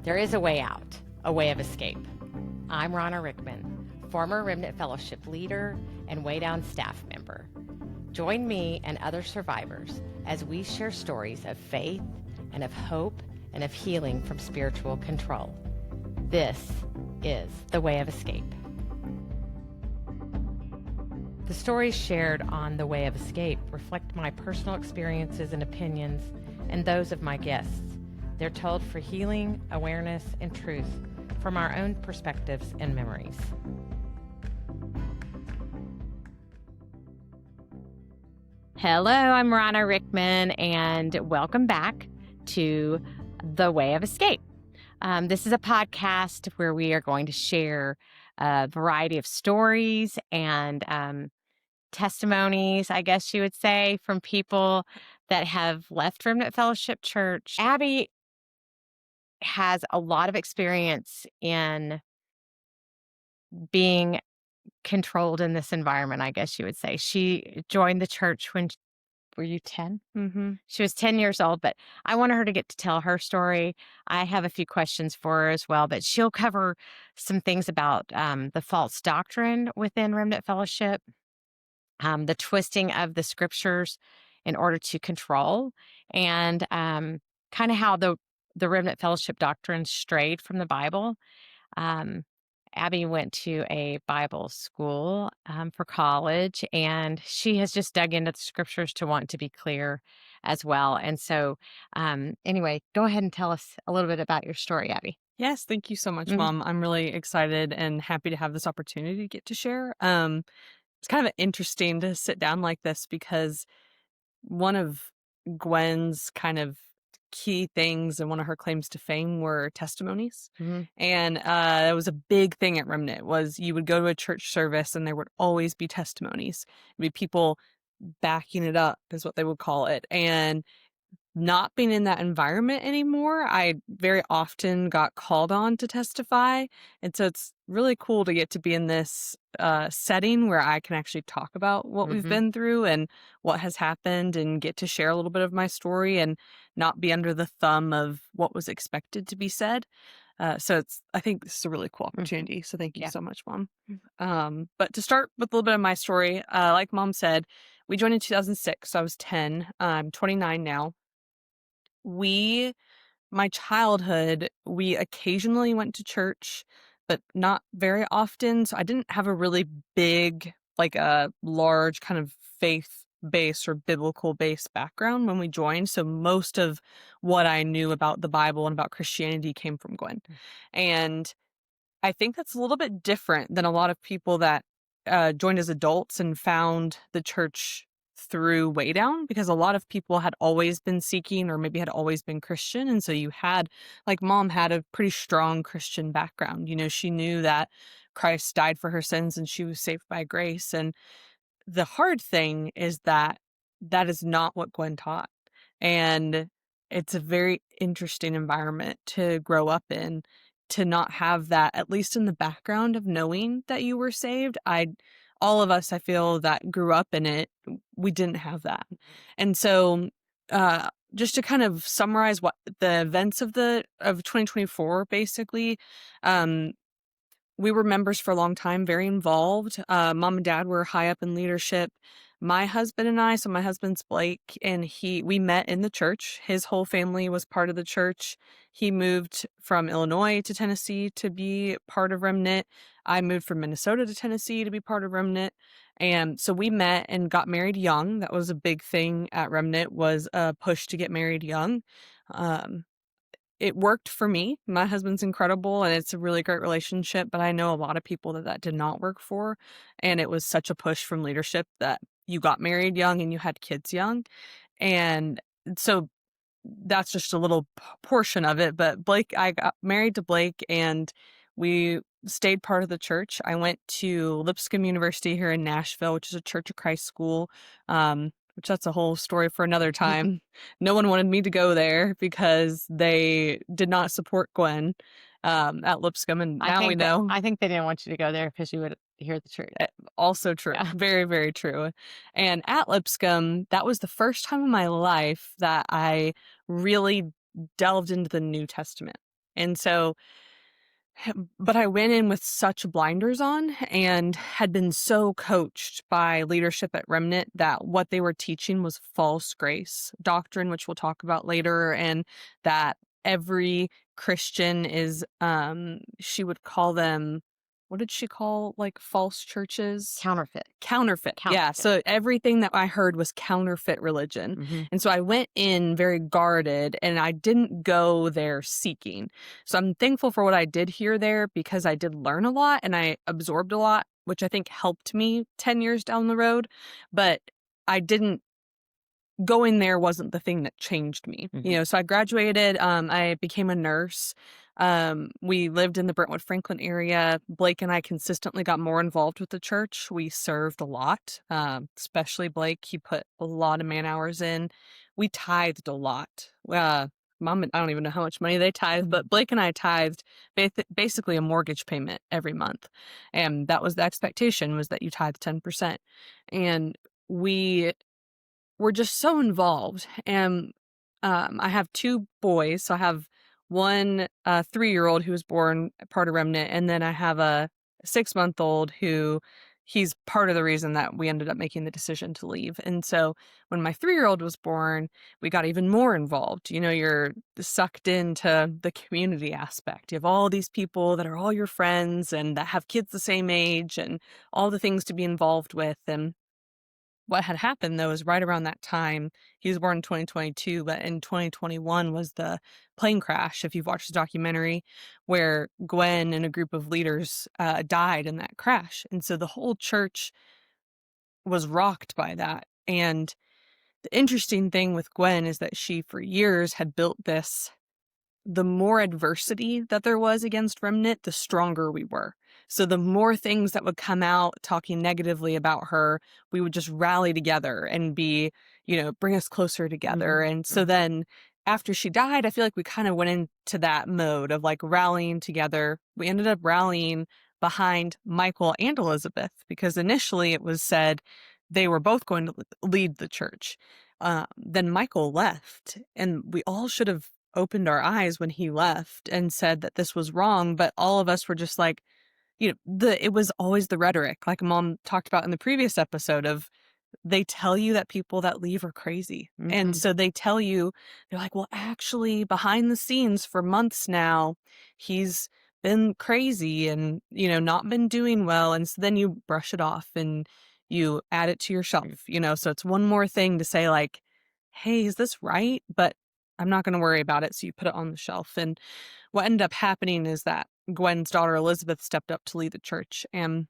There is a way out, a way of escape. I'm Rhonna Rickman, former Remnant Fellowship leader and Way Down staff member. Join me and other survivors as we share stories of faith and of hope and of healing from spiritual control. This is the way of escape. The stories shared on The Way of Escape reflect my personal experiences and opinions and those of my guests. They're told for healing, awareness, and truth from our own perspectives and memories. Hello, I'm Rhonna Rickman, and welcome back to The Way of Escape. This is a podcast where we are going to share a variety of stories and testimonies, I guess you would say, from people that have left Remnant Fellowship Church. Abbi has a lot of experience in being controlled in this environment, I guess you would say. She joined the church when, were you 10? Mm-hmm. She was 10 years old, but I wanted her to get to tell her story. I have a few questions for her as well, but she'll cover some things about the false doctrine within Remnant Fellowship, the twisting of the scriptures in order to control, and kind of how the Remnant Fellowship doctrine strayed from the Bible. Abbi went to a Bible school for college, and she has just dug into the scriptures to want to be clear as well. And so anyway, go ahead and tell us a little bit about your story, Abbi. Yes, thank you so much, Mhm. Mom. I'm really excited and happy to have this opportunity to get to share. It's kind of interesting to sit down like this because one of Gwen's kind of key things and one of her claims to fame were testimonies. Mhm. And that was a big thing at Remnant, was you would go to a church service and there would always be testimonies. It'd be people backing it up is what they would call it. And not being in that environment anymore, I very often got called on to testify. And so it's really cool to get to be in this setting where I can actually talk about what we've Mhm. been through and what has happened and get to share a little bit of my story and not be under the thumb of what was expected to be said. So I think this is a really cool opportunity. So thank you Yeah. so much, Mom. But to start with a little bit of my story, like Mom said, we joined in 2006. So I was 10. I'm 29 now. My childhood, we occasionally went to church, but not very often. So I didn't have a really big, like a large kind of faith based or biblical based background when we joined. So most of what I knew about the Bible and about Christianity came from Gwen. And I think that's a little bit different than a lot of people that joined as adults and found the church through Way Down, because a lot of people had always been seeking or maybe had always been Christian. And so you had, like Mom had a pretty strong Christian background. You know, she knew that Christ died for her sins and she was saved by grace. And the hard thing is that that is not what Gwen taught. And it's a very interesting environment to grow up in, to not have that, at least in the background of knowing that you were saved. All of us, I feel, that grew up in it, we didn't have that. And so, just to kind of summarize what the events of 2024, basically, we were members for a long time, very involved. Mom and Dad were high up in leadership. My husband and I, so my husband's Blake, and we met in the church. His whole family was part of the church. He moved from Illinois to Tennessee to be part of Remnant. I moved from Minnesota to Tennessee to be part of Remnant. And so we met and got married young. That was a big thing at Remnant, was a push to get married young. It worked for me. My husband's incredible and it's a really great relationship, but I know a lot of people that did not work for. And it was such a push from leadership that you got married young and you had kids young. And so that's just a little portion of it. But I got married to Blake and we stayed part of the church. I went to Lipscomb University here in Nashville, which is a Church of Christ school. Which that's a whole story for another time. No one wanted me to go there because they did not support Gwen at Lipscomb, and now we know. I think they didn't want you to go there because you would hear the truth. Also true. Yeah. Very, very true. And at Lipscomb, that was the first time in my life that I really delved into the New Testament. And so but I went in with such blinders on and had been so coached by leadership at Remnant that what they were teaching was false grace doctrine, which we'll talk about later, and that every Christian is, she would call them, what did she call like false churches? Counterfeit. Counterfeit. Yeah. Counterfeit. So everything that I heard was counterfeit religion. Mhm. And so I went in very guarded and I didn't go there seeking. So I'm thankful for what I did hear there because I did learn a lot and I absorbed a lot, which I think helped me 10 years down the road. But I didn't going there wasn't the thing that changed me. Mhm. So I graduated, I became a nurse. We lived in the Brentwood Franklin area. Blake and I consistently got more involved with the church. We served a lot, especially Blake. He put a lot of man hours in. We tithed a lot. Mom, I don't even know how much money they tithed, but Blake and I tithed basically a mortgage payment every month. And that was the expectation, was that you tithe 10%. And we were just so involved. And I have two boys. So I have one 3-year-old who was born part of Remnant, and then I have a 6-month-old who he's part of the reason that we ended up making the decision to leave. And so when my 3-year-old was born, we got even more involved. You're sucked into the community aspect. You have all these people that are all your friends and that have kids the same age and all the things to be involved with. And what had happened, though, is right around that time, he was born in 2022, but in 2021 was the plane crash, if you've watched the documentary, where Gwen and a group of leaders died in that crash. And so the whole church was rocked by that. And the interesting thing with Gwen is that she, for years, had built this. The more adversity that there was against Remnant, the stronger we were. So the more things that would come out talking negatively about her, we would just rally together and bring us closer together. Mhm. And so Mhm. then after she died, I feel like we kind of went into that mode of like rallying together. We ended up rallying behind Michael and Elizabeth because initially it was said they were both going to lead the church. Then Michael left, and we all should have opened our eyes when he left and said that this was wrong, but all of us were just like, it was always the rhetoric, like Mom talked about in the previous episode of they tell you that people that leave are crazy. And Mhm. so they tell you, they're like, well, actually, behind the scenes for months now, he's been crazy and, not been doing well. And so then you brush it off and you add it to your shelf. So it's one more thing to say, like, hey, is this right? But I'm not going to worry about it. So you put it on the shelf. And what ended up happening is that Gwen's daughter Elizabeth stepped up to lead the church. And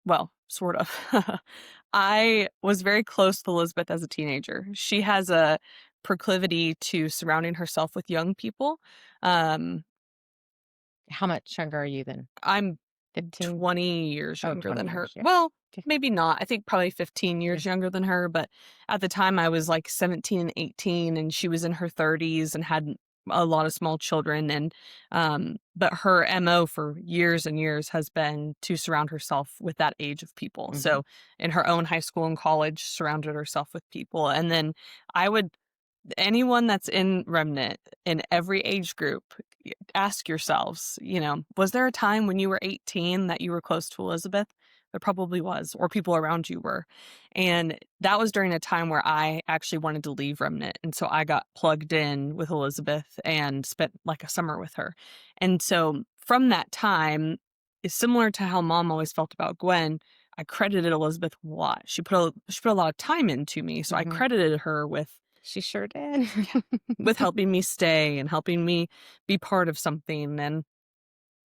well, sort of. I was very close to Elizabeth as a teenager. She has a proclivity to surrounding herself with young people. Um, How much younger are you then? I'm 15? 20 years Oh, younger 20 than her. years, yeah. Well, Okay. maybe not. I think probably 15 Yeah. years younger than her. But at the time, I was like 17 and 18, and she was in her 30s and had a lot of small children. And, but her MO for years and years has been to surround herself with that age of people. Mhm. So in her own high school and college, surrounded herself with people. And then I would, anyone that's in Remnant in every age group, ask yourselves, was there a time when you were 18 that you were close to Elizabeth? There probably was, or people around you were. And that was during a time where I actually wanted to leave Remnant. And so I got plugged in with Elizabeth and spent like a summer with her. And so from that time, is similar to how Mom always felt about Gwen. I credited Elizabeth a lot. She put a lot of time into me. So I Mhm. credited her She sure did. with helping me stay and helping me be part of something. And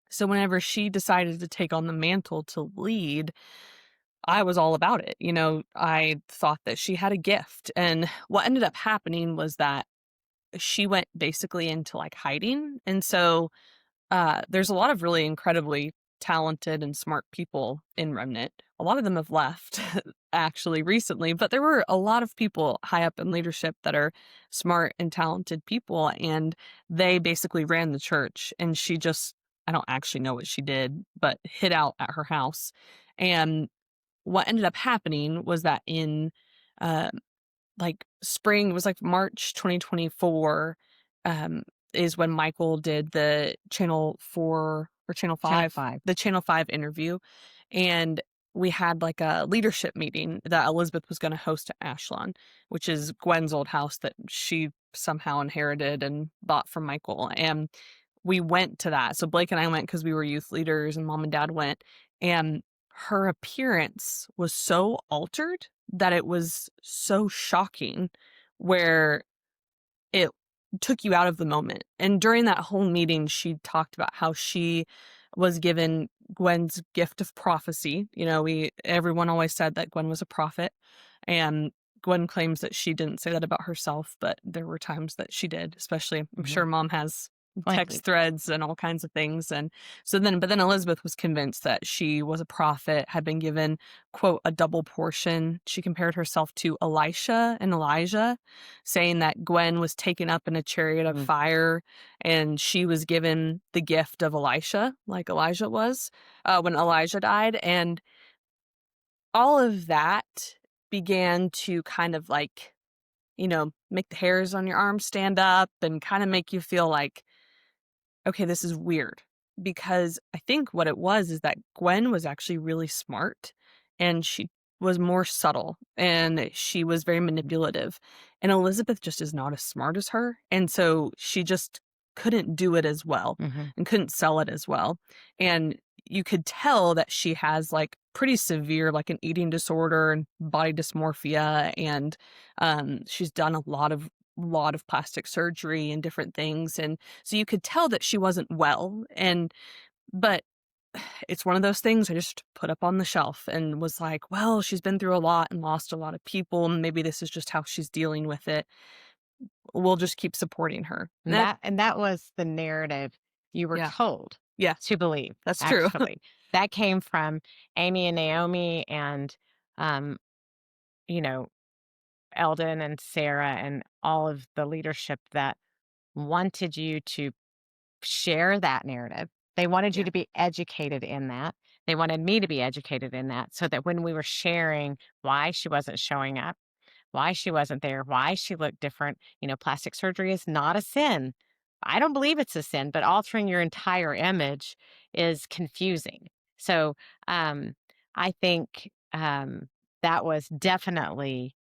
so whenever she decided to take on the mantle to lead, I was all about it. I thought that she had a gift. And what ended up happening was that she went basically into like hiding. And so there's a lot of really incredibly talented and smart people in Remnant. A lot of them have left actually recently, but there were a lot of people high up in leadership that are smart and talented people. And they basically ran the church. And she just, I don't actually know what she did, but hid out at her house. And what ended up happening was that in uh, like spring, it was like March 2024. is when Michael did the Channel 4 or Channel Channel 5, 5. the Channel 5 interview, and we had, like, a leadership meeting that Elizabeth was gonna host at Ashlon, which is Gwen's old house that she somehow inherited and bought from Michael, and we went to that. So Blake and I went because we were youth leaders and mom and dad went, and her appearance was so altered that it was so shocking where it took you out of the moment. And during that whole meeting, she talked about how she was given Gwen's gift of prophecy. You know, everyone always said that Gwen was a prophet, and Gwen claims that she didn't say that about herself, but there were times that she did, especially I'm Mhm. sure mom has text Likely. threads and all kinds of things. And but then Elizabeth was convinced that she was a prophet, had been given, quote, a double portion. She compared herself to Elisha and Elijah, saying that Gwen was taken up in a chariot of Mm. fire and she was given the gift of Elisha, like Elijah was when Elijah died. And all of that began to kind of like, make the hairs on your arms stand up and kind of make you feel like, okay, this is weird. Because I think what it was is that Gwen was actually really smart and she was more subtle and she was very manipulative. And Elizabeth just is not as smart as her. And so she just couldn't do it as well Mhm. and couldn't sell it as well. And you could tell that she has like pretty severe, like an eating disorder and body dysmorphia. And she's done a lot of plastic surgery and different things. And so you could tell that she wasn't well, but it's one of those things I just put up on the shelf and was like, "Well, she's been through a lot and lost a lot of people, and maybe this is just how she's dealing with it. We'll just keep supporting her." And that was the narrative you were Yeah. told Yeah, to believe, that's true. actually. That came from Amy and Naomi and, um, you know, Eldon and Sarah and all of the leadership that wanted you to share that narrative. They wanted you Yeah. to be educated in that. They wanted me to be educated in that so that when we were sharing why she wasn't showing up, why she wasn't there, why she looked different, plastic surgery is not a sin. I don't believe it's a sin, but altering your entire image is confusing. So, um, I think that was definitely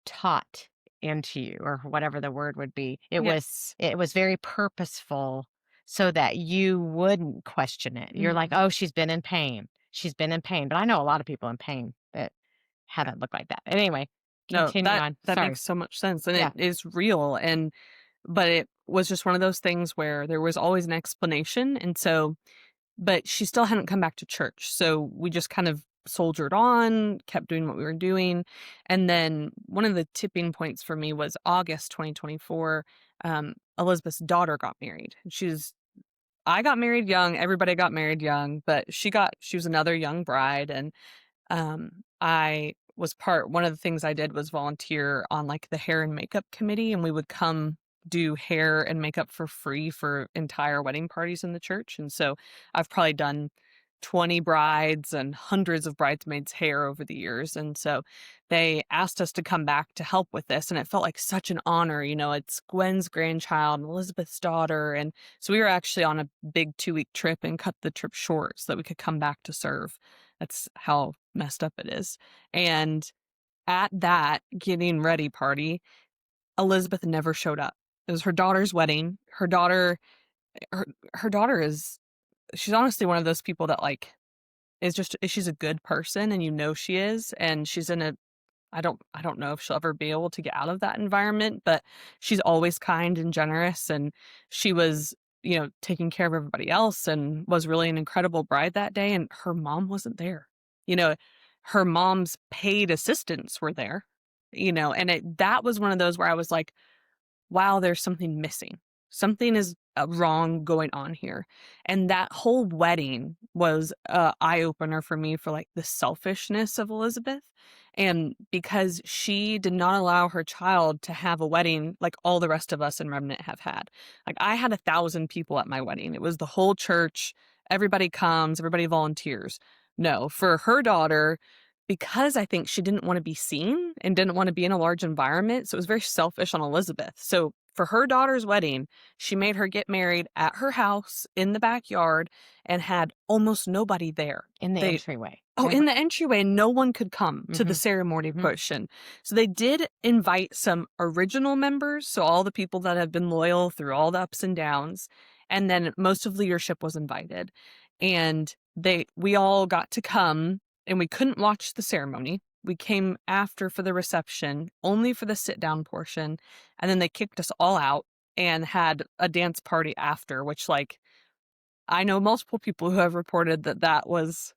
taught into you or whatever the word would be. It was Yes. it was very purposeful so that you wouldn't question it. You're like, Mhm. "Oh, she's been in pain. She's been in pain." But I know a lot of people in pain that Yeah. haven't looked like that. Anyway, No, continue on. that Sorry. makes so much sense, and it Yeah. is real, but it was just one of those things where there was always an explanation, and so but she still hadn't come back to church. So we just kind of soldiered on, kept doing what we were doing. And then one of the tipping points for me was August 2024. Elizabeth's daughter got married. I got married young. Everybody got married young, but she was another young bride. And I was one of the things I did was volunteer on like the hair and makeup committee, and we would come do hair and makeup for free for entire wedding parties in the church. And so I've probably done 20 brides and hundreds of bridesmaids' hair over the years. And so they asked us to come back to help with this. And it felt like such an honor. It's Gwen's grandchild and Elizabeth's daughter. And so we were actually on a big 2-week trip and cut the trip short so that we could come back to serve. That's how messed up it is. And at that getting ready party, Elizabeth never showed up. It was her daughter's wedding. Her, her daughter she's honestly one of those people that like she's a good person and she is, and she's in a I don't know if she'll ever be able to get out of that environment, but she's always kind and generous, and she was, taking care of everybody else and was really an incredible bride that day, and her mom wasn't there. You know, her mom's paid assistants were there, and that was one of those where I was like, wow, there's something missing. Something is wrong going on here. And that whole wedding was a eye opener for me for like the selfishness of Elizabeth. And because she did not allow her child to have a wedding like all the rest of us in Remnant have had. Like I had 1,000 people at my wedding. It was the whole church. Everybody comes, everybody volunteers. No, for her daughter, because I think she didn't wanna be seen and didn't wanna be in a large environment, so it was very selfish on Elizabeth. So for her daughter's wedding, she made her get married at her house in the backyard and had almost nobody there. In the They entryway. Oh, in the entryway, no one could come to the Mhm, ceremony mhm. portion. So they did invite some original members, so all the people that have been loyal through all the ups and downs, and then most of leadership was invited. And we all got to come, and we couldn't watch the ceremony. We came after for the reception, only for the sit down portion, and then they kicked us all out and had a dance party after, which, like, I know multiple people who have reported that that was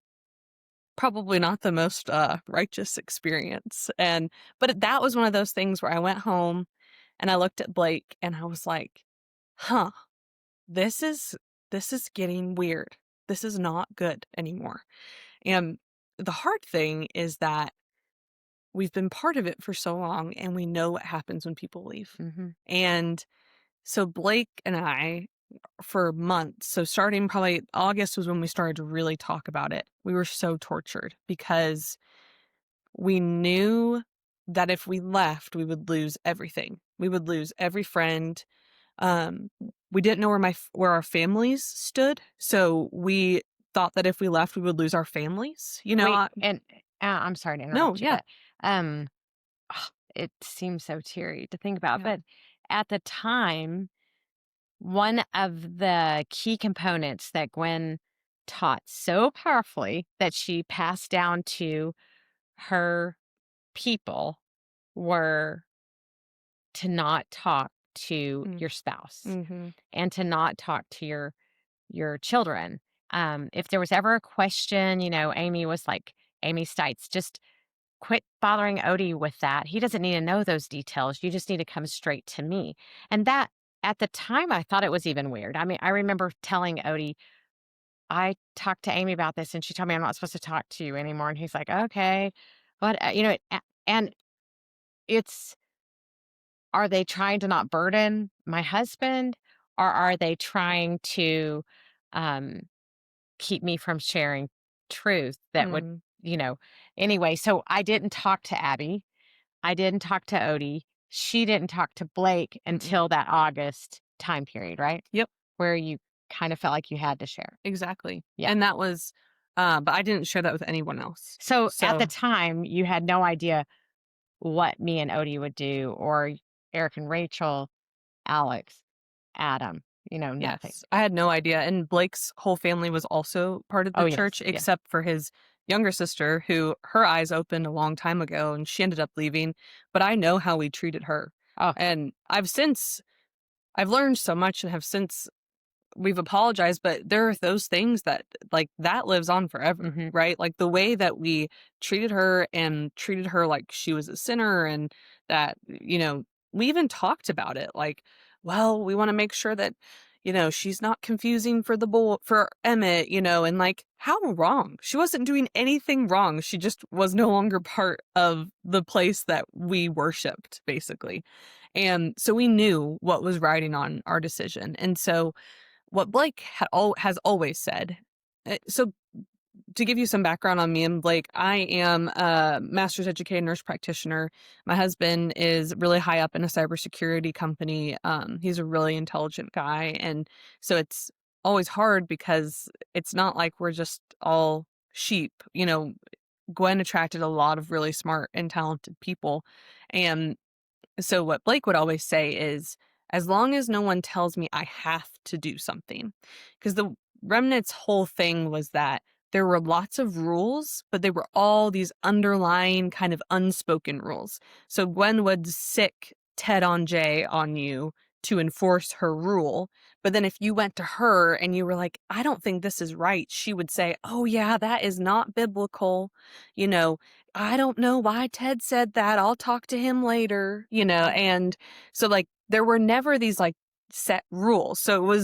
probably not the most, righteous experience, but that was one of those things where I went home and I looked at Blake and I was like, "Huh, this is this is getting weird. This is not good anymore." And the hard thing is that we've been part of it for so long and we know what happens when people leave. Mhm. And so Blake and I, for months, so starting probably August was when we started to really talk about it. We were so tortured because we knew that if we left, we would lose everything. We would lose every friend. Um, we didn't know where our families stood, so we thought that if we left, we would lose our families. Wait, and I'm sorry to No, interrupt you, yeah. but, it seems so teary to think about, Yeah. but at the time, one of the key components that Gwen taught so powerfully that she passed down to her people were to not talk to Mm, your spouse mhm, and to not talk to your children. If there was ever a question, Amy was like, Amy Stites, just quit bothering Odie with that. He doesn't need to know those details. You just need to come straight to me. And that at the time, I thought it was even weird. I mean, I remember telling Odie, I talked to Amy about this and she told me I'm not supposed to talk to you anymore. And he's like, okay. But, and it's, are they trying to not burden my husband or are they trying to um, keep me from sharing truth that would, mm, you know, anyway. So I didn't talk to Abby. I didn't talk to Odie. She didn't talk to Blake mm-mm. until that August time period, right? Yep, Where you kind of felt like you had to share. exactly. Yeah. And that was, but I didn't share that with anyone else. So at the So, time, you had no idea what me and Odie would do, or Eric and Rachel, Alex, Adam, nothing. yes, I had no idea, and Blake's whole family was also part of Oh, the yes. church Yeah. except for his younger sister who her eyes opened a long time ago and she ended up leaving, but I know how we treated her. Oh, And I've learned so much and have since we've apologized, but there are those things that like that lives on forever, hmm. right? Like the way that we treated her and treated her like she was a sinner and that, we even talked about it like, well, we want to make sure that, she's not confusing for the bull for Emmett, and like how wrong. She wasn't doing anything wrong. She just was no longer part of the place that we worshiped, basically. And so we knew what was riding on our decision. And so what Blake has always said. So to give you some background on me and Blake, I am a master's educated nurse practitioner. My husband is really high up in a cybersecurity company. He's a really intelligent guy, and so it's always hard because it's not like we're just all sheep. Gwen attracted a lot of really smart and talented people, and so what Blake would always say is, as long as no one tells me I have to do something, because the remnant's whole thing was that there were lots of rules, but they were all these underlying kind of unspoken rules. So Gwen would sick Ted on Jay on you to enforce her rule. But then if you went to her and you were like, I don't think this is right, she would say, oh, yeah, that is not biblical. You know, I don't know why Ted said that. I'll talk to him later, and so like there were never these like set rules. So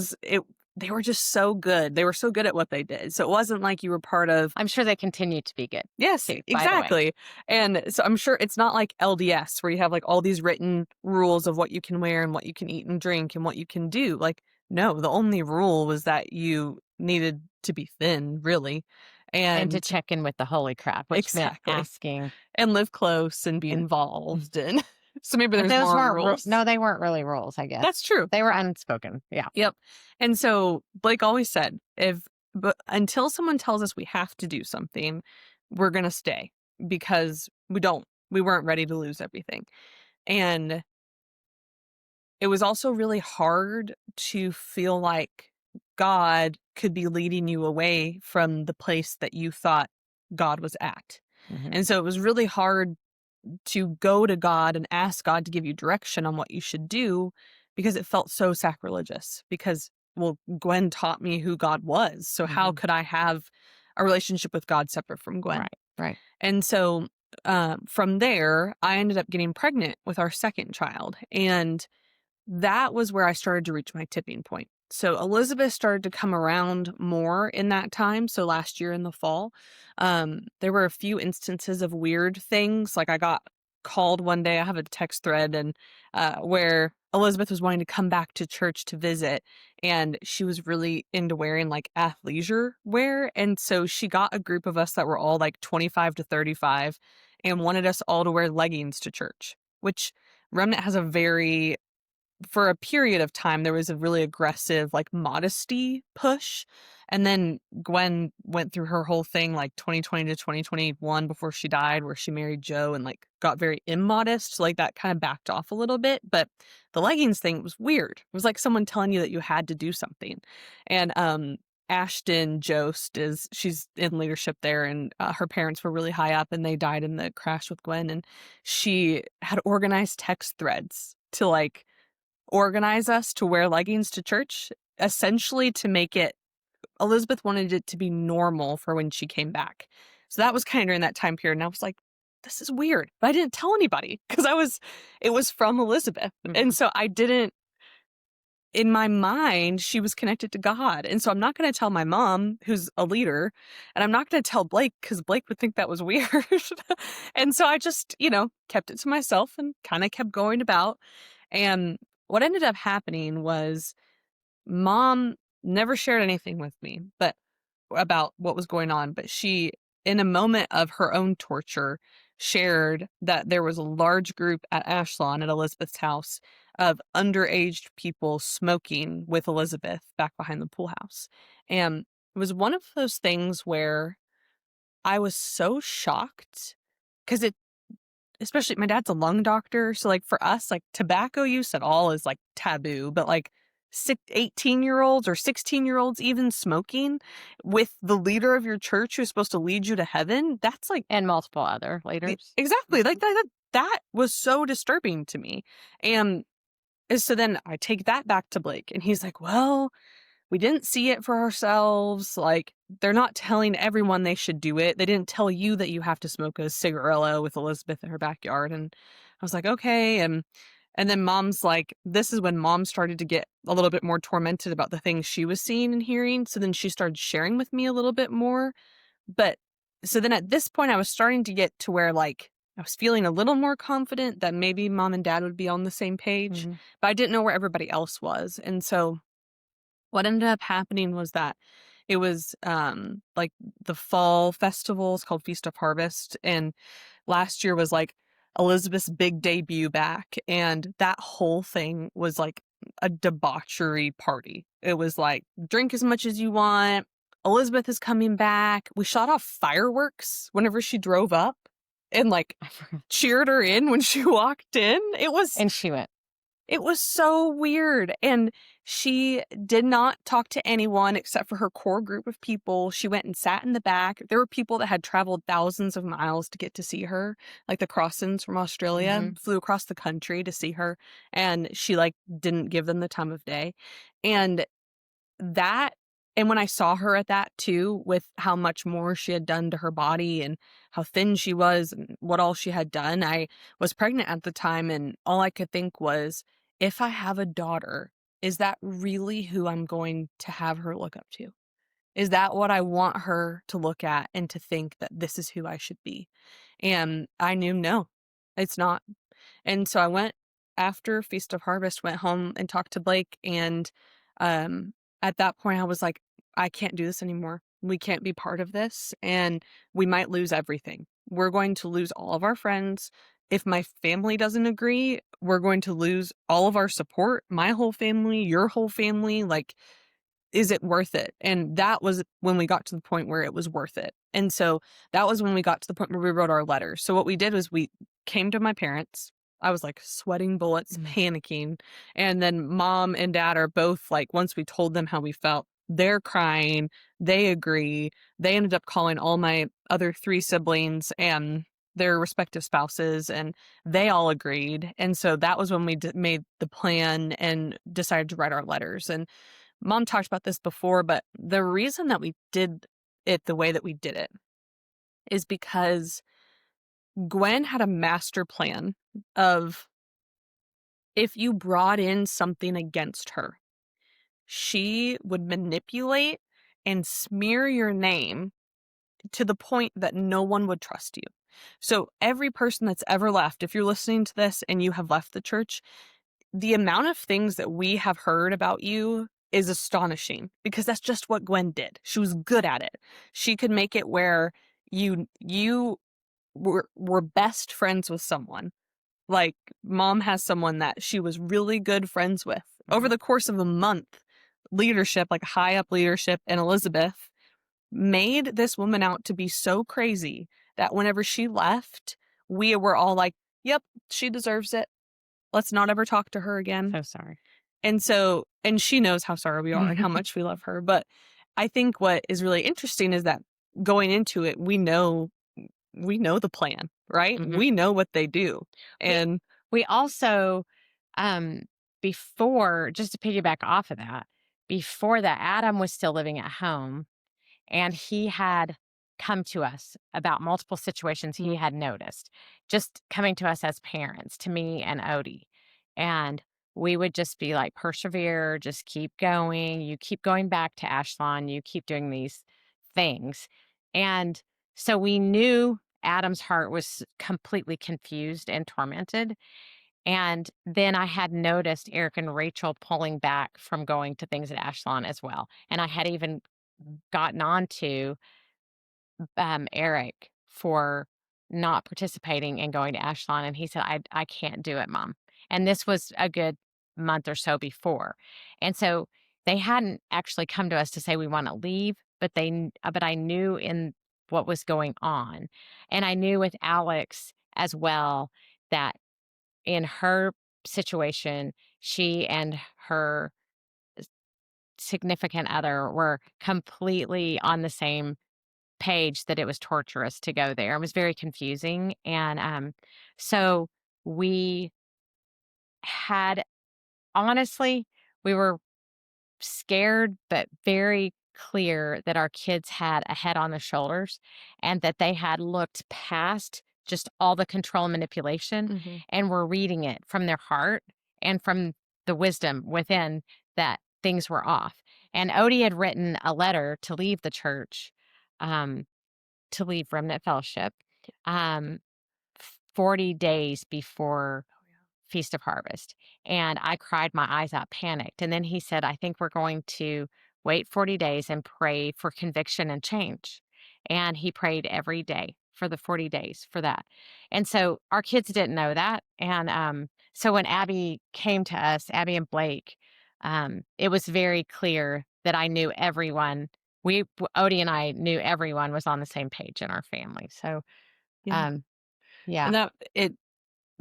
they were just so good. They were so good at what they did. So it wasn't like you were part of. I'm sure they continue to be good Yes, too, by the way. exactly. And so I'm sure it's not like LDS where you have like all these written rules of what you can wear and what you can eat and drink and what you can do. Like, no, the only rule was that you needed to be thin, really. And to And check in with the holy crap, which meant exactly. asking. And live close and be involved and So maybe But there's those more weren't rules. no, they weren't really rules, I guess. That's true. They were unspoken. Yeah. Yep. And so Blake always said, if but until someone tells us we have to do something, we're going to stay because we weren't ready to lose everything. And it was also really hard to feel like God could be leading you away from the place that you thought God was at. Mhm. And so it was really hard to go to God and ask God to give you direction on what you should do because it felt so sacrilegious. Because, well, Gwen taught me who God was. So how Mhm. could I have a relationship with God separate from Gwen? Right. Right. And so from there, I ended up getting pregnant with our second child. And that was where I started to reach my tipping point. So Elizabeth started to come around more in that time. So last year in the fall, there were a few instances of weird things. Like I got called one day. I have a text thread and where Elizabeth was wanting to come back to church to visit, and she was really into wearing like athleisure wear. And so she got a group of us that were all like 25 to 35 and wanted us all to wear leggings to church, which Remnant has a very for a period of time, there was a really aggressive, like, modesty push, and then Gwen went through her whole thing, like, 2020 to 2021 before she died, where she married Joe and, like, got very immodest, so, like, that kinda backed off a little bit, but the leggings thing was weird. It was like someone telling you that you had to do something, and, Ashton Jost she's in leadership there, and, her parents were really high up, and they died in the crash with Gwen, and she had organized text threads to, like, organize us to wear leggings to church, essentially to make it Elizabeth wanted it to be normal for when she came back. So that was kinda during that time period, and I was like, "This is weird," but I didn't tell anybody because it was from Elizabeth, and Mhm. so I didn't in my mind, she was connected to God, and so I'm not gonna tell my mom, who's a leader, and I'm not gonna tell Blake because Blake would think that was weird. And so I just, kept it to myself and kinda kept going about, and what ended up happening was mom never shared anything with me, but about what was going on, but she, in a moment of her own torture, shared that there was a large group at Ashlon at Elizabeth's house of underage people smoking with Elizabeth back behind the pool house. And it was one of those things where I was so shocked because it especially my dad's a lung doctor, so, like, for us, like, tobacco use at all is, like, taboo, but, like, 18-year-olds or 16-year-olds even smoking with the leader of your church who's supposed to lead you to heaven, that's, like And multiple other leaders. exactly, like, Mhm. that was so disturbing to me, and so then I take that back to Blake, and he's like, "Well, we didn't see it for ourselves, like, they're not telling everyone they should do it. They didn't tell you that you have to smoke a cigarillo with Elizabeth in her backyard," and I was like, "Okay," and then mom's like this is when mom started to get a little bit more tormented about the things she was seeing and hearing, so then she started sharing with me a little bit more, but so then at this point, I was starting to get to where, like, I was feeling a little more confident that maybe mom and dad would be on the same page, Mhm. but I didn't know where everybody else was, and so what ended up happening was that it was, like, the fall festival, it's called Feast of Harvest, and last year was, like, Elizabeth's big debut back, and that whole thing was, like, a debauchery party. It was, like, drink as much as you want, Elizabeth is coming back. We shot off fireworks whenever she drove up and, like, I forgot. cheered her in when she walked in. And she went. It was so weird, and she did not talk to anyone except for her core group of people. She went and sat in the back. There were people that had traveled thousands of miles to get to see her, like the Crossins from Australia Mhm. flew across the country to see her, and she, like, didn't give them the time of day, and that and when I saw her at that too, with how much more she had done to her body and how thin she was and what all she had done, I was pregnant at the time, and all I could think was, if I have a daughter, is that really who I'm going to have her look up to? Is that what I want her to look at and to think that this is who I should be? And I knew, no, it's not. And so I went after Feast of Harvest, went home and talked to Blake, and, at that point, I was like, "I can't do this anymore. We can't be part of this, and we might lose everything." we're going to lose all of our friends. If my family doesn't agree, we're going to lose all of our support, my whole family, your whole family. Like, is it worth it? And that was when we got to the point where it was worth it. And so that was when we got to the point where we wrote our letters. So what we did was we came to my parents. I was like sweating bullets, Mm. panicking. And then mom and dad are both like, once we told them how we felt, they're crying. They agree. They ended up calling all my other three siblings and their respective spouses, and they all agreed. And so that was when we made the plan and decided to write our letters. And mom talked about this before, but the reason that we did it the way that we did it is because Gwen had a master plan of, if you brought in something against her, she would manipulate and smear your name to the point that no one would trust you. So every person that's ever left, if you're listening to this and you have left the church, the amount of things that we have heard about you is astonishing, because that's just what Gwen did. She was good at it. She could make it where you were best friends with someone. Like, mom has someone that she was really good friends with. Over Mhm. the course of a month, leadership, like high up leadership, and Elizabeth made this woman out to be so crazy that whenever she left, we were all like, "Yep, she deserves it. Let's not ever talk to her again." So sorry. And she knows how sorry we are and how much we love her. But I think what is really interesting is that going into it, we know the plan, right? Mhm. We know what they do. We And we also, um, before, just to piggyback off of that, before that, Adam was still living at home, and he had come to us about multiple situations he mm, had noticed, just coming to us as parents, to me and Odie. And we would just be like, persevere, just keep going. You keep going back to Ashlon, you keep doing these things. And so we knew Adam's heart was completely confused and tormented. And then I had noticed Eric and Rachel pulling back from going to things at Ashlon as well. And I had even gotten on to Eric for not participating and going to Ashlon, and he said, I can't do it, mom. And this was a good month or so before. And so they hadn't actually come to us to say we want to leave, but but I knew in what was going on. And I knew with Alex as well that in her situation, she and her significant other were completely on the same page, that it was torturous to go there. It was very confusing. And so we had, honestly, we were scared, but very clear that our kids had a head on their shoulders, and that they had looked past just all the control and manipulation, mhm, and were reading it from their heart and from the wisdom within, that things were off. And Odie had written a letter to leave the church, um, to leave Remnant Fellowship, um, 40 days before Feast of Harvest. And I cried my eyes out, panicked. And then he said, I think we're going to wait 40 days and pray for conviction and change. And he prayed every day for the 40 days for that. And so our kids didn't know that. And so when Abby came to us, Abby and Blake, it was very clear that I knew everyone. Odie and I knew everyone was on the same page in our family. So, yeah. um, yeah. And that it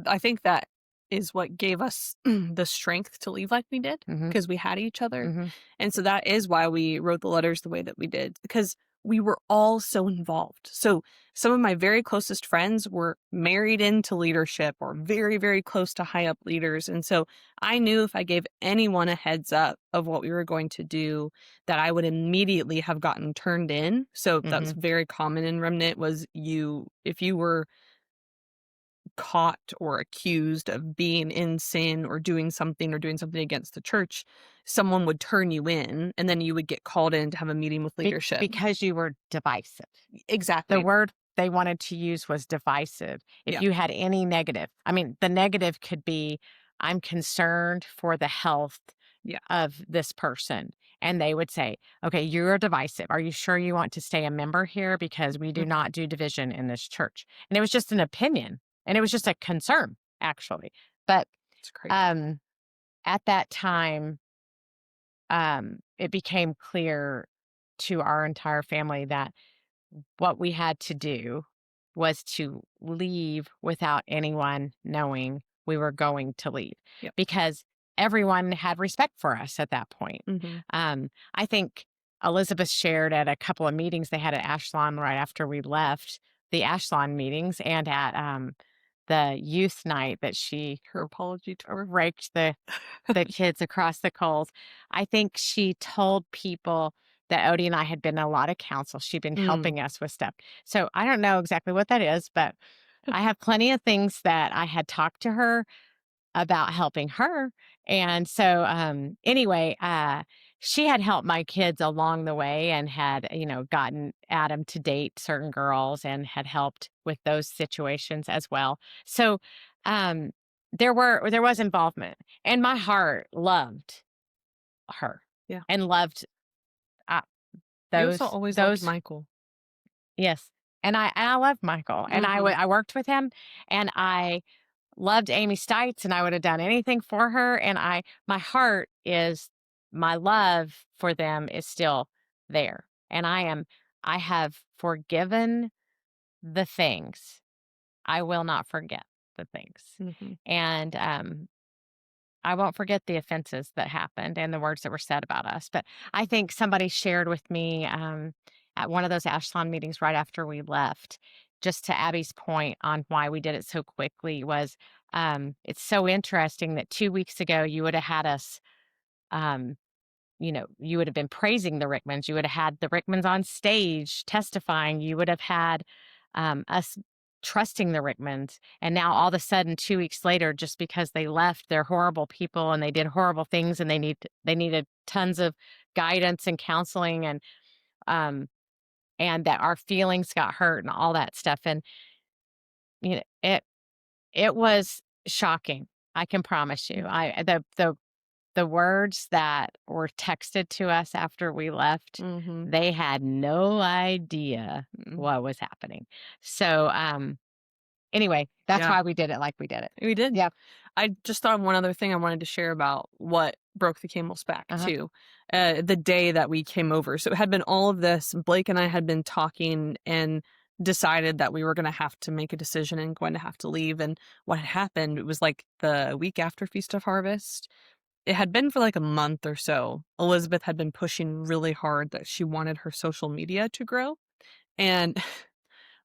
I think that is what gave us the strength to leave like we did, Hmm. because we had each other. Hmm. And so that is why we wrote the letters the way that we did, because we were all so involved. So some of my very closest friends were married into leadership or very, very close to high up leaders. And so I knew if I gave anyone a heads up of what we were going to do, that I would immediately have gotten turned in. So that was Hmm. very common in Remnant, was if you were caught or accused of being in sin or doing something against the church, someone would turn you in, and then you would get called in to have a meeting with leadership. Because you were divisive. The Exactly. word they wanted to use was divisive. If Yeah. you had any negative, I mean, the negative could be, I'm concerned for the health Yeah. of this person. and they would say, "Okay, you're divisive. Are you sure you want to stay a member here? Because we do Mhm. not do division in this church." And it was just an opinion, and it was just a concern, actually. But It's crazy. um, at that time, it became clear to our entire family that what we had to do was to leave without anyone knowing we were going to leave Yep. because everyone had respect for us at that point. Mhm. I think Elizabeth shared at a couple of meetings they had at Ashlon right after we left the Ashlon meetings and at the youth night that she Her apology tour. raked the kids across the coals. I think she told people that Odie and I had been in a lot of counsel. She'd been Mm. helping us with stuff. So I don't know exactly what that is, but I have plenty of things that I had talked to her about helping her. And so anyway, she had helped my kids along the way and had, gotten Adam to date certain girls and had helped with those situations as well. So um there was involvement and my heart loved her Yeah. and loved uh, We also those always loved those Michael. yes. And I love Michael and Mhm. I worked with him and I loved Amy Stites and I would have done anything for her. And my heart is, my love for them is still there. And I have forgiven the things. I will not forget the things. Mhm. And I won't forget the offenses that happened and the words that were said about us. But I think somebody shared with me at one of those Ashland meetings right after we left, just to Abby's point on why we did it so quickly, was it's so interesting that 2 weeks ago you would have had us um, you would have been praising the Rickmans. You would have had the Rickmans on stage testifying. You would have had us trusting the Rickmans. And now all of a sudden, 2 weeks later, just because they left, they're horrible people and they did horrible things and they needed tons of guidance and counseling um and that our feelings got hurt and all that stuff. And you know, it was shocking. I can promise you. The words that were texted to us after we left, Mhm. they had no idea Mhm. what was happening. So, anyway, that's Yeah, why we did it like we did it. we did. Yep. I just thought of one other thing I wanted to share about what broke the camel's back Uh-huh. too. The day that we came over. So it had been all of this. Blake and I had been talking and decided that we were going to have to make a decision and going to have to leave. And what had happened, it was like the week after Feast of Harvest. It had been for like a month or so. Elizabeth had been pushing really hard that she wanted her social media to grow. And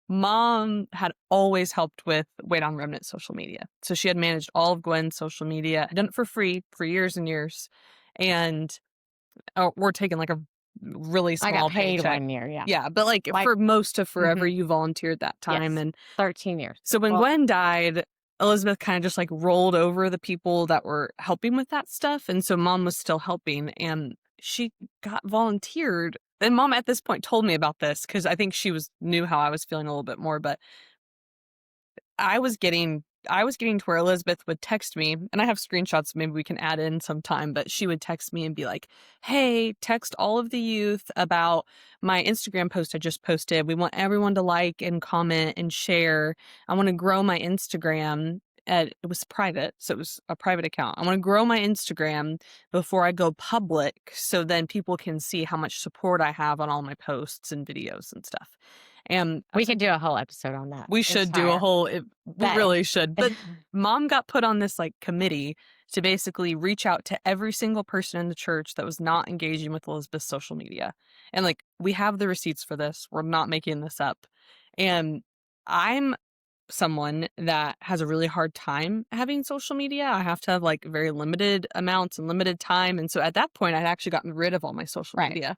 Mom had always helped with Wait on Remnant social media. So she had managed all of Gwen's social media, done it for free for years and years. And we're taking like a really I got small paid paycheck. 1 year, yeah. Yeah, but like Like for most of forever, mhm, you volunteered that time. yes, And 13 years. so when Well, Gwen died, Elizabeth kind of just like rolled over the people that were helping with that stuff. And so mom was still helping and she got volunteered. And mom at this point told me about this because I think she was knew how I was feeling a little bit more. But I was getting to where Elizabeth would text me, and I have screenshots maybe we can add in sometime, but she would text me and be like, "Hey, text all of the youth about my Instagram post I just posted. We want everyone to like and comment and share. I want to grow my Instagram." It was private, so it was a private account. I want to grow my Instagram before I go public so then people can see how much support I have on all my posts and videos and stuff. And I we was could like, do a whole episode on that we should do a entire whole we that really should, but mom got put on this, like, committee to basically reach out to every single person in the church that was not engaging with Elizabeth's social media, and, like, we have the receipts for this, we're not making this up, and I'm someone that has a really hard time having social media. I have to have, like, very limited amounts and limited time, and so at that point, I'd actually gotten rid of all my social right. media,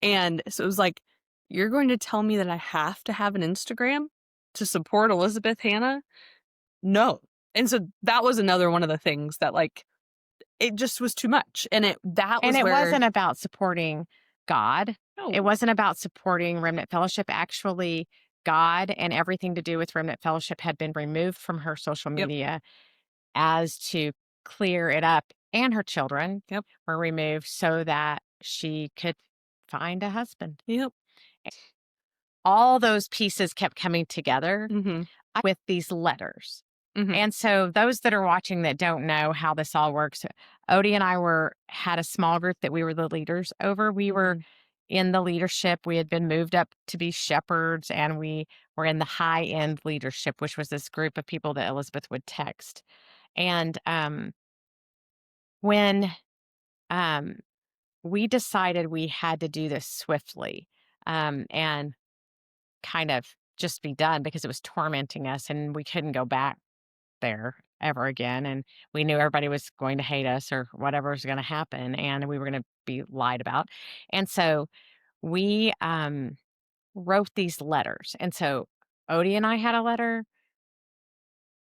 and so it was like, "You're going to tell me that I have to have an Instagram to support Elizabeth Hannah? No." And so that was another one of the things that, like, it just was too much, and that And was it where wasn't about supporting God. It no. wasn't about supporting Remnant Fellowship. Actually, God and everything to do with Remnant Fellowship had been removed from her social Yep, media as to clear it up, and her children yep, were removed so that she could find a husband. Yep. All those pieces kept coming together Mhm. with these letters. Mhm. And so those that are watching that don't know how this all works, Odie and I had a small group that we were the leaders over. We were Mhm. in the leadership. We had been moved up to be shepherds, and we were in the high end leadership, which was this group of people that Elizabeth would text. And when um, we decided we had to do this swiftly, and kind of just be done because it was tormenting us and we couldn't go back there ever again. And we knew everybody was going to hate us or whatever was going to happen. And we were going to be lied about. And so we wrote these letters. And so Odie and I had a letter,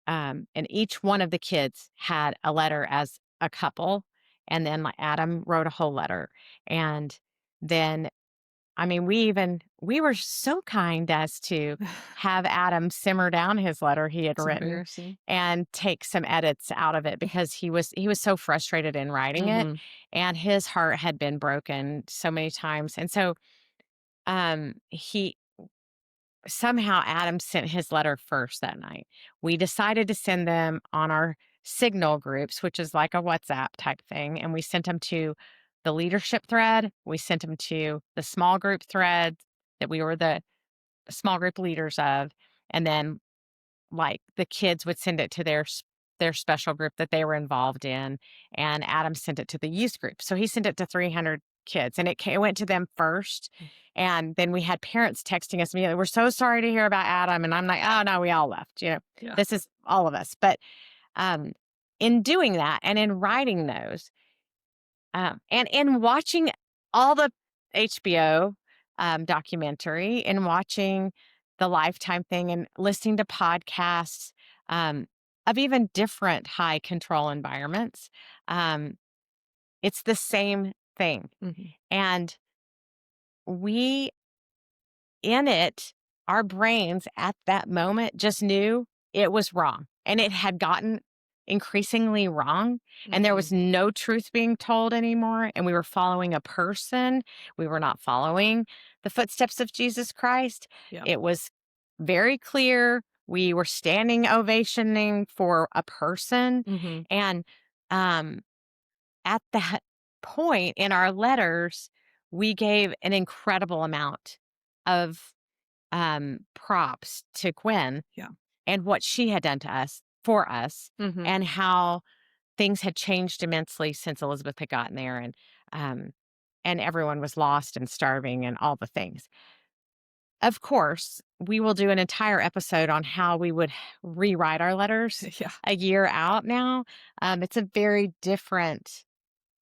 and each one of the kids had a letter as a couple. And then like Adam wrote a whole letter. And then I mean, we were so kind as to have Adam simmer down his letter he had It's written embarrassing. and take some edits out of it because he was so frustrated in writing it, Mhm. and his heart had been broken so many times. And so he somehow Adam sent his letter first that night. We decided to send them on our signal groups, which is like a WhatsApp type thing. And we sent them to the leadership thread. We sent them to the small group thread that we were the small group leaders of. And then like the kids would send it to their special group that they were involved in, and Adam sent it to the youth group. So he sent it to 300 kids, and it went to them first. And then we had parents texting us immediately, "We're so sorry to hear about Adam." And I'm like, "Oh no, we all left. Yeah. This is all of us." But um, in doing that and in writing those, and in watching all the HBO documentary and watching the Lifetime thing and listening to podcasts um, of even different high control environments, um, it's the same thing. Mhm. And we in it, our brains at that moment just knew it was wrong. And it had gotten increasingly wrong. And there Mhm. was no truth being told anymore. And we were following a person. We were not following the footsteps of Jesus Christ. Yeah. It was very clear. We were standing ovationing for a person. Mhm. And um, at that point in our letters, we gave an incredible amount of props to Gwen Yeah. and what she had done to us for us, Mhm. and how things had changed immensely since Elizabeth had gotten there, um, and everyone was lost and starving and all the things. Of course, we will do an entire episode on how we would rewrite our letters Yeah. a year out now. It's a very different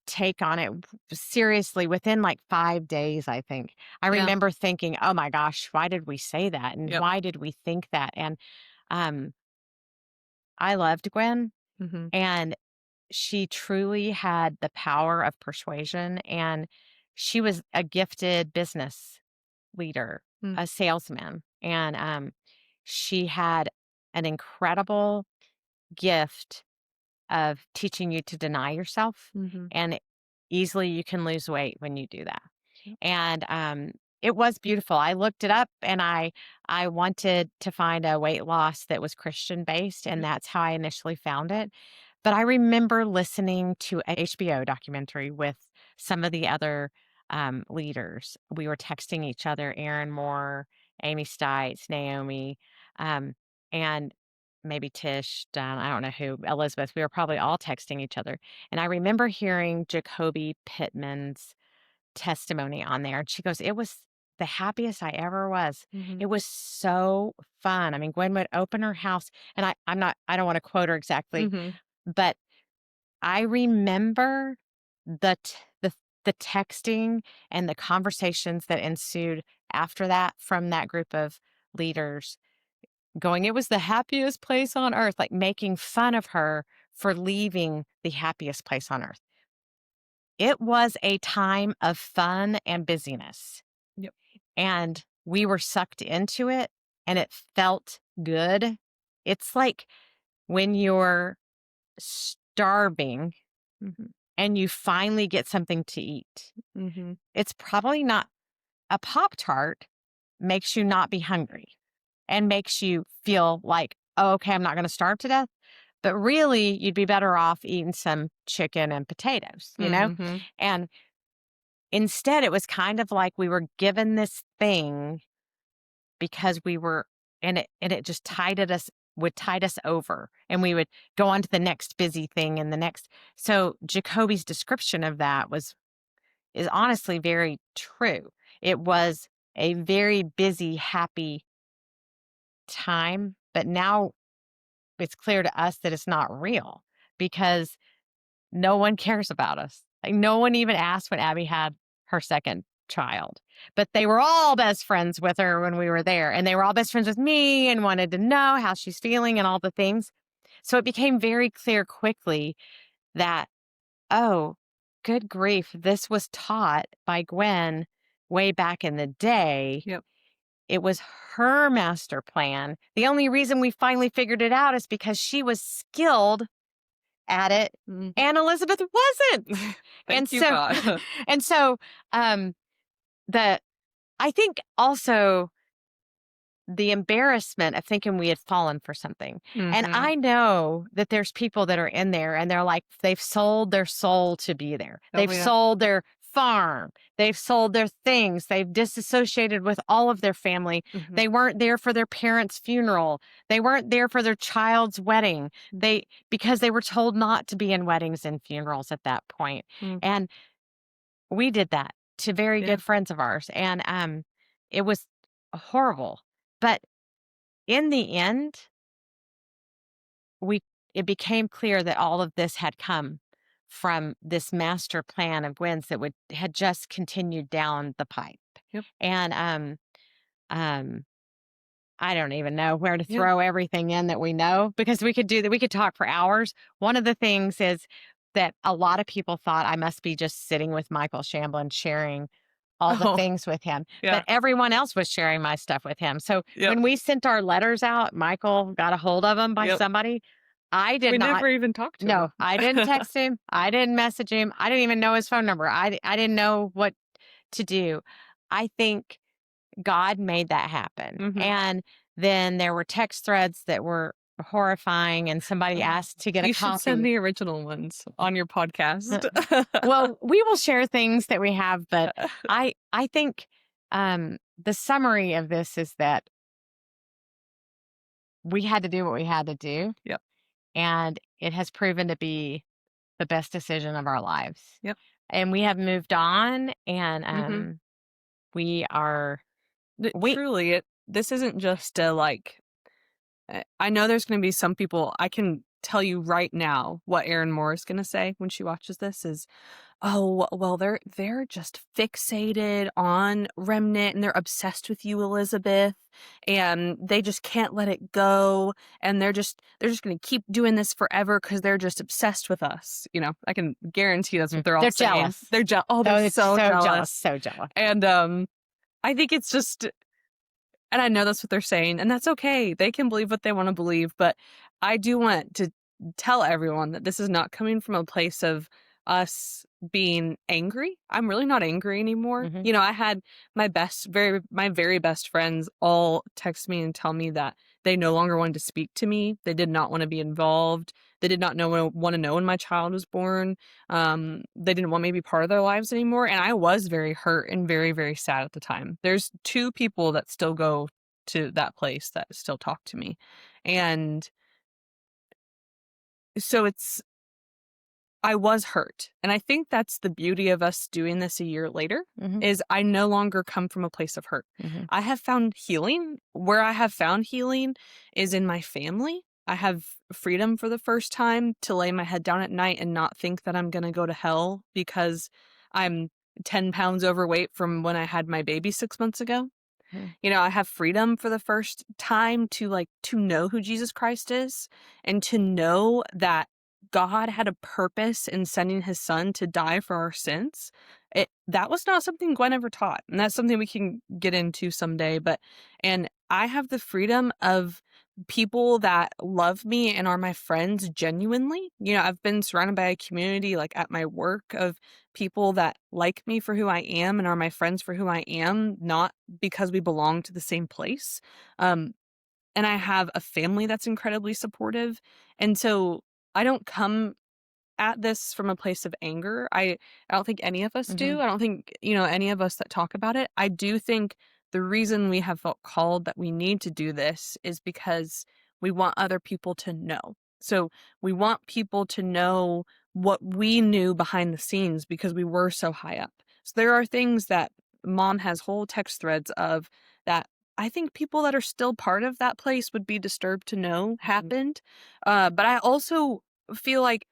take on it. Seriously, within like 5 days, I think. I Yeah. remember thinking, "Oh my gosh, why did we say that? And Yep. why did we think that?" And, um, I loved Gwen, Mhm. and she truly had the power of persuasion, and she was a gifted business leader, Mm. a salesman, and, she had an incredible gift of teaching you to deny yourself, Mhm. and easily you can lose weight when you do that. Yep. And it was beautiful. I looked it up, and I wanted to find a weight loss that was Christian based, and Yep. that's how I initially found it. But I remember listening to a HBO documentary with some of the other leaders. We were texting each other, Aaron Moore, Amy Stites, Naomi, um, and maybe Tish, Don, I don't know who, Elizabeth. We were probably all texting each other. And I remember hearing Jacoby Pittman's testimony on there. And she goes, "It was the happiest I ever was. Mhm. It was so fun." I mean, Gwen would open her house, and I don't want to quote her exactly, Mhm. but I remember the t- the the texting and the conversations that ensued after that from that group of leaders, going, "It was the happiest place on earth," like making fun of her for leaving the happiest place on earth. It was a time of fun and busyness, Yep. and we were sucked into it, and it felt good. It's like when you're starving Mhm. and you finally get something to eat. Mhm. It's probably not a Pop Tart makes you not be hungry and makes you feel like, oh, okay, I'm not going to starve to death. But really, you'd be better off eating some chicken and potatoes, you know? Mhm. And instead, it was kind of like we were given this thing because we were and it just would tide us over, and we would go on to the next busy thing and the next. So Jacoby's description of that is honestly very true. It was a very busy, happy time, but now it's clear to us that it's not real because no one cares about us. Like, no one even asked when Abby had her second child. But they were all best friends with her when we were there. And they were all best friends with me and wanted to know how she's feeling and all the things. So it became very clear quickly that, oh, good grief, this was taught by Gwen way back in the day. Yep. It was her master plan. The only reason we finally figured it out is because she was skilled at it, Mhm. and Elizabeth wasn't. And Thank you, so God. and so, um, the I think also the embarrassment of thinking we had fallen for something. And Mhm. I know that there's people that are in there and they're like, they've sold their soul to be there. Oh, They've yeah. sold their farm. They've sold their things. They've disassociated with all of their family. Mhm. They weren't there for their parents' funeral. They weren't there for their child's wedding. Because they were told not to be in weddings and funerals at that point. Mhm. And we did that to very Yeah. good friends of ours. And it was horrible. But in the end, we it became clear that all of this had come from this master plan of Gwen's that would had just continued down the pipe. Yep. And um I don't even know where to Yep. throw everything in that we know because we could do that. We could talk for hours. One of the things is that a lot of people thought I must be just sitting with Michael Shamblin sharing all the Oh, things with him, yeah. but everyone else was sharing my stuff with him. So Yep. when we sent our letters out, Michael got a hold of them by Yep. somebody. I did We not. never even talked to No, him. I didn't text him. I didn't message him. I didn't even know his phone number. I didn't know what to do. I think God made that happen. Mhm. And then there were text threads that were horrifying, and somebody Oh, asked to get a you should send copy. the original ones on your podcast. Well, we will share things that we have, but I think the summary of this is that we had to do what we had to do, Yep. and it has proven to be the best decision of our lives. Yep. And we have moved on, and Mhm. we are we Truly, this isn't just a, like, I know there's gonna be some people. I can tell you right now what Erin Moore is gonna say when she watches this is, "Oh, well, they're just fixated on Remnant, and they're obsessed with you, Elizabeth, and they just can't let it go, and they're just gonna keep doing this forever because 'cause they're just obsessed with us." I can guarantee that's what they're all they're saying. jealous. They're Oh, it's so so jealous, jealous. so jealous. And, I think it's just, and I know that's what they're saying, and that's okay. They can believe what they wanna believe, but I do want to tell everyone that this is not coming from a place of us being angry. I'm really not angry anymore. Hmm. I had my very best friends all text me and tell me that they no longer wanted to speak to me. They did not wanna be involved. They did not wanna know when my child was born. They didn't want me to be part of their lives anymore, and I was very hurt and very, very sad at the time. There's 2 people that still go to that place that still talk to me, and so I was hurt, and I think that's the beauty of us doing this a year later, Hmm. is I no longer come from a place of hurt. Hmm. I have found healing. Where I have found healing is in my family. I have freedom for the first time to lay my head down at night and not think that I'm gonna go to hell because I'm 10 pounds overweight from when I had my baby 6 months ago. I have freedom for the first time to know who Jesus Christ is and to know that God had a purpose in sending his son to die for our sins. That was not something Gwen ever taught. And that's something we can get into someday. And I have the freedom of people that love me and are my friends genuinely. I've been surrounded by a community, like, at my work, of people that like me for who I am and are my friends for who I am, not because we belong to the same place. Um, and I have a family that's incredibly supportive. And so I don't come at this from a place of anger. I don't think any of us do. Mhm. I don't think, any of us that talk about it. I do think the reason we have felt called that we need to do this is because we want other people to know. So we want people to know what we knew behind the scenes because we were so high up. So there are things that mom has whole text threads of that I think people that are still part of that place would be disturbed to know Mhm. happened. But I also feel like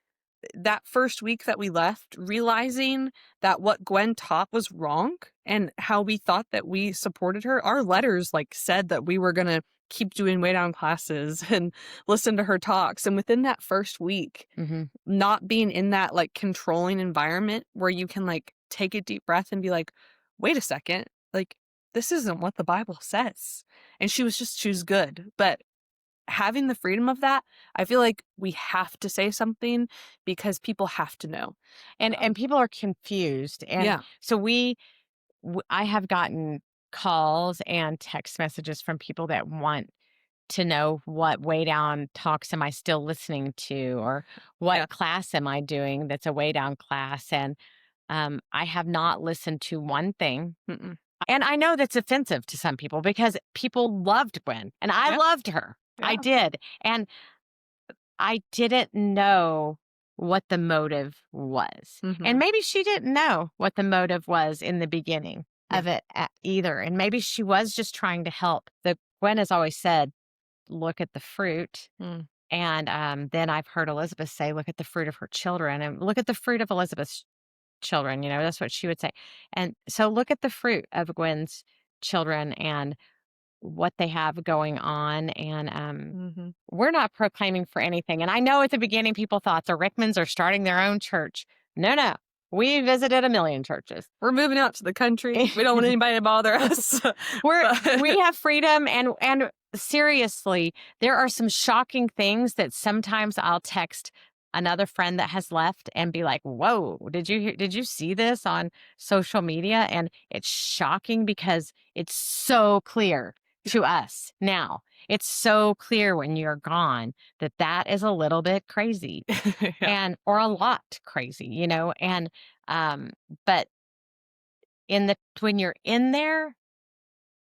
that first week that we left, realizing that what Gwen taught was wrong and how we thought that we supported her, our letters like said that we were going to keep doing way down classes and listen to her talks. And within that first week, Mhm. not being in that like controlling environment where you can like take a deep breath and be like, wait a second, like this isn't what the Bible says. And she was good. But having the freedom of that, I feel like we have to say something because people have to know. And people are confused, and Yeah. so I have gotten calls and text messages from people that want to know what way down talks am I still listening to, or Yeah. what class am I doing that's a way down class, and I have not listened to one thing. Mm-mm. And I know that's offensive to some people because people loved Gwen and I Yeah. loved her. I Yeah. did. And I didn't know what the motive was. And Hmm. maybe she didn't know what the motive was in the beginning Yeah. of it either. And maybe she was just trying to help. The Gwen has always said, look at the fruit. Mm. And then I've heard Elizabeth say, look at the fruit of her children and look at the fruit of Elizabeth's children. That's what she would say. And so look at the fruit of Gwen's children and what they have going on. And Hmm. we're not proclaiming for anything. And I know at the beginning people thought the Rickmans are starting their own church. No, no. We visited a million churches. We're moving out to the country. We don't want anybody to bother us. We But have freedom, and seriously, there are some shocking things that sometimes I'll text another friend that has left and be like, "Whoa, did you see this on social media?" And it's shocking because it's so clear to us now. It's so clear when you're gone that that is a little bit crazy yeah. and or a lot crazy, and um but in the when you're in there,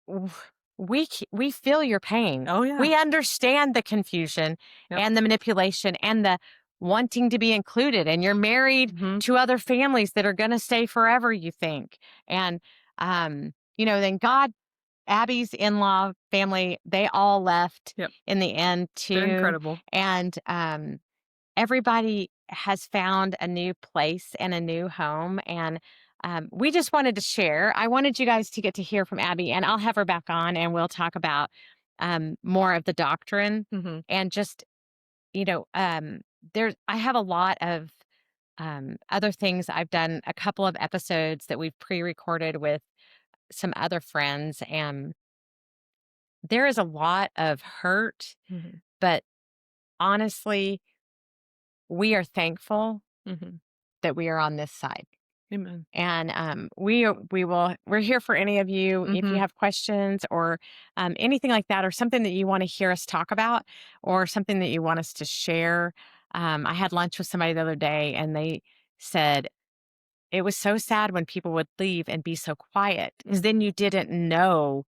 w- we feel your pain. Oh yeah. We understand the confusion Yep. and the manipulation and the wanting to be included, and you're married Hmm. to other families that are going to stay forever, you think. And then God, Abby's in-law family, they all left Yep. in the end They're too. incredible. And everybody has found a new place and a new home. And we just wanted to share. I wanted you guys to get to hear from Abby, and I'll have her back on and we'll talk about more of the doctrine Hmm. and just, I have a lot of other things. I've done a couple of episodes that we've pre recorded with some other friends, and there is a lot of hurt, Hmm. but honestly, we are thankful Hmm. that we are on this side. Amen. And we're here for any of you if you Hmm. have questions or anything like that, or something that you want to hear us talk about, or something that you want us to share. I had lunch with somebody the other day, and they said it was so sad when people would leave and be so quiet because Hmm. then you didn't know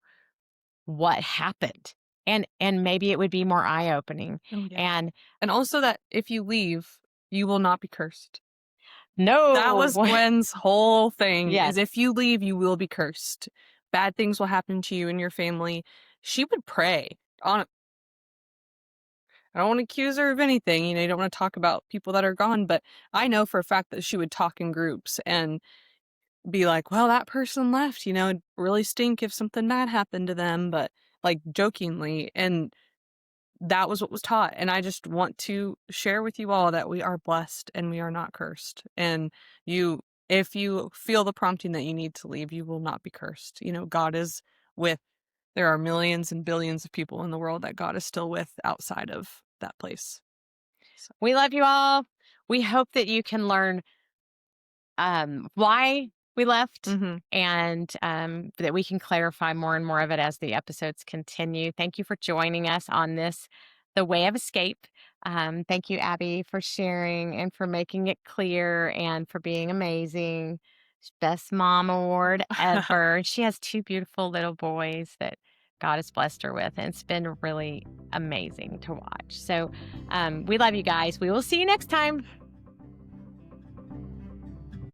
what happened, and maybe it would be more eye opening. Oh yeah. And And also that if you leave, you will not be cursed. That no, was Gwen's whole thing, is yes, if you leave, you will be cursed. Bad things will happen to you and your family. She would pray. I don't want to accuse her of anything. You don't want to talk about people that are gone, but I know for a fact that she would talk in groups and be like, well, that person left, it'd really stink if something bad happened to them, but like jokingly. And that was what was taught. And I just want to share with you all that we are blessed and we are not cursed. And if you feel the prompting that you need to leave, you will not be cursed. God is with there are millions and billions of people in the world that God is still with outside of that place. So We love you all. We hope that you can learn why we left mhm. and that we can clarify more and more of it as the episodes continue. Thank you for joining us on this, The Way of Escape. Thank you, Abby, for sharing and for making it clear and for being amazing. Best mom award ever. She has two beautiful little boys that God has blessed her with, and it's been really amazing to watch. So we love you guys. We will see you next time.